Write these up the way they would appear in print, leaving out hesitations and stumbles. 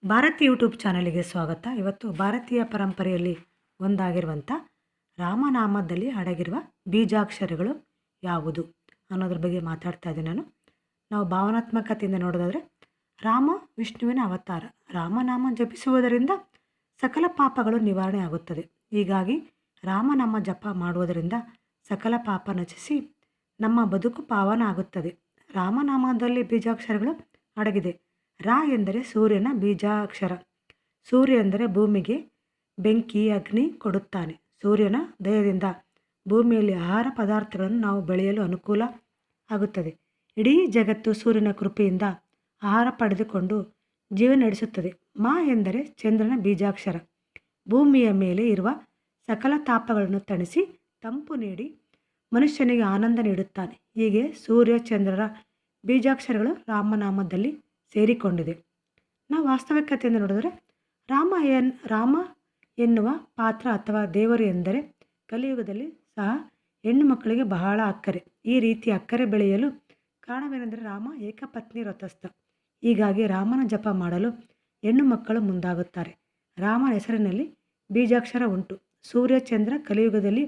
Bharati YouTube ಚಾನಲಿಗೆ ಸ್ವಾಗತ. ಇವತ್ತು ಭಾರತೀಯ ಪರಂಪರೆಯಲ್ಲಿ ಒಂದಾಗಿರುವಂಥ ರಾಮನಾಮದಲ್ಲಿ ಅಡಗಿರುವ ಬೀಜಾಕ್ಷರಗಳು ಯಾವುದು ಅನ್ನೋದ್ರ ಬಗ್ಗೆ ಮಾತಾಡ್ತಾ ಇದ್ದೀನಿ ನಾನು. ನಾವು ಭಾವನಾತ್ಮಕತೆಯಿಂದ ನೋಡೋದಾದರೆ ರಾಮ ವಿಷ್ಣುವಿನ ಅವತಾರ. ರಾಮನಾಮ ಜಪಿಸುವುದರಿಂದ ಸಕಲ ಪಾಪಗಳು ನಿವಾರಣೆ ಆಗುತ್ತದೆ. ಹೀಗಾಗಿ ರಾಮನಾಮ ಜಪ ಮಾಡುವುದರಿಂದ ಸಕಲ ಪಾಪ ನಚಿಸಿ ನಮ್ಮ ಬದುಕು ಪಾವನ ಆಗುತ್ತದೆ. ರಾಮನಾಮದಲ್ಲಿ ಬೀಜಾಕ್ಷರಗಳು ಅಡಗಿದೆ. ರಾ ಎಂದರೆ ಸೂರ್ಯನ ಬೀಜಾಕ್ಷರ. ಸೂರ್ಯ ಎಂದರೆ ಭೂಮಿಗೆ ಬೆಂಕಿ ಅಗ್ನಿ ಕೊಡುತ್ತಾನೆ. ಸೂರ್ಯನ ದಯದಿಂದ ಭೂಮಿಯಲ್ಲಿ ಆಹಾರ ಪದಾರ್ಥಗಳನ್ನು ನಾವು ಬೆಳೆಯಲು ಅನುಕೂಲ ಆಗುತ್ತದೆ. ಇಡೀ ಜಗತ್ತು ಸೂರ್ಯನ ಕೃಪೆಯಿಂದ ಆಹಾರ ಪಡೆದುಕೊಂಡು ಜೀವನ ನಡೆಸುತ್ತದೆ. ಮಾ ಎಂದರೆ ಚಂದ್ರನ ಬೀಜಾಕ್ಷರ. ಭೂಮಿಯ ಮೇಲೆ ಇರುವ ಸಕಲ ತಾಪಗಳನ್ನು ತಣಿಸಿ ತಂಪು ನೀಡಿ ಮನುಷ್ಯನಿಗೆ ಆನಂದ ನೀಡುತ್ತಾನೆ. ಹೀಗೆ ಸೂರ್ಯ ಚಂದ್ರರ ಬೀಜಾಕ್ಷರಗಳು ರಾಮನಾಮದಲ್ಲಿ ಸೇರಿಕೊಂಡಿದೆ. ನಾವು ವಾಸ್ತವಿಕತೆಯಿಂದ ನೋಡಿದರೆ ರಾಮ ಎನ್ನುವ ಪಾತ್ರ ಅಥವಾ ದೇವರು ಎಂದರೆ ಕಲಿಯುಗದಲ್ಲಿ ಸಹ ಹೆಣ್ಣು ಮಕ್ಕಳಿಗೆ ಬಹಳ ಅಕ್ಕರೆ. ಈ ರೀತಿ ಅಕ್ಕರೆ ಬೆಳೆಯಲು ಕಾರಣವೇನೆಂದರೆ ರಾಮ ಏಕಪತ್ನಿ ವ್ರತಸ್ಥ. ಹೀಗಾಗಿ ರಾಮನ ಜಪ ಮಾಡಲು ಹೆಣ್ಣು ಮಕ್ಕಳು ಮುಂದಾಗುತ್ತಾರೆ. ರಾಮನ ಹೆಸರಿನಲ್ಲಿ ಬೀಜಾಕ್ಷರ ಉಂಟು. ಸೂರ್ಯ ಚಂದ್ರ ಕಲಿಯುಗದಲ್ಲಿ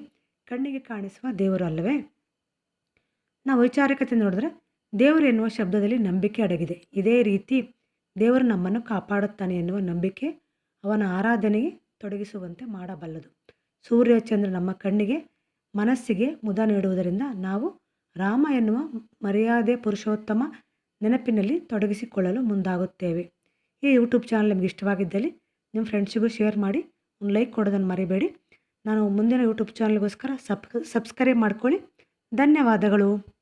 ಕಣ್ಣಿಗೆ ಕಾಣಿಸುವ ದೇವರು ಅಲ್ಲವೇ? ನಾವು ವೈಚಾರಿಕತೆ ನೋಡಿದ್ರೆ ದೇವರು ಎನ್ನುವ ಶಬ್ದದಲ್ಲಿ ನಂಬಿಕೆ ಅಡಗಿದೆ. ಇದೇ ರೀತಿ ದೇವರು ನಮ್ಮನ್ನು ಕಾಪಾಡುತ್ತಾನೆ ಎನ್ನುವ ನಂಬಿಕೆ ಅವನ ಆರಾಧನೆಗೆ ತೊಡಗಿಸುವಂತೆ ಮಾಡಬಲ್ಲದು. ಸೂರ್ಯ ಚಂದ್ರ ನಮ್ಮ ಕಣ್ಣಿಗೆ ಮನಸ್ಸಿಗೆ ಮುದ ನೀಡುವುದರಿಂದ ನಾವು ರಾಮ ಎನ್ನುವ ಮರ್ಯಾದೆ ಪುರುಷೋತ್ತಮ ನೆನಪಿನಲ್ಲಿ ತೊಡಗಿಸಿಕೊಳ್ಳಲು ಮುಂದಾಗುತ್ತೇವೆ. ಈ ಯೂಟ್ಯೂಬ್ ಚಾನಲ್ ನಿಮಗೆ ಇಷ್ಟವಾಗಿದ್ದಲ್ಲಿ ನಿಮ್ಮ ಫ್ರೆಂಡ್ಸಿಗೂ ಶೇರ್ ಮಾಡಿ, ಒಂದು ಲೈಕ್ ಕೊಡೋದನ್ನು ಮರಿಬೇಡಿ. ನಾನು ಮುಂದಿನ ಯೂಟ್ಯೂಬ್ ಚಾನಲ್ಗೋಸ್ಕರ ಸಬ್ಸ್ಕ್ರೈಬ್ ಮಾಡ್ಕೊಳ್ಳಿ. ಧನ್ಯವಾದಗಳು.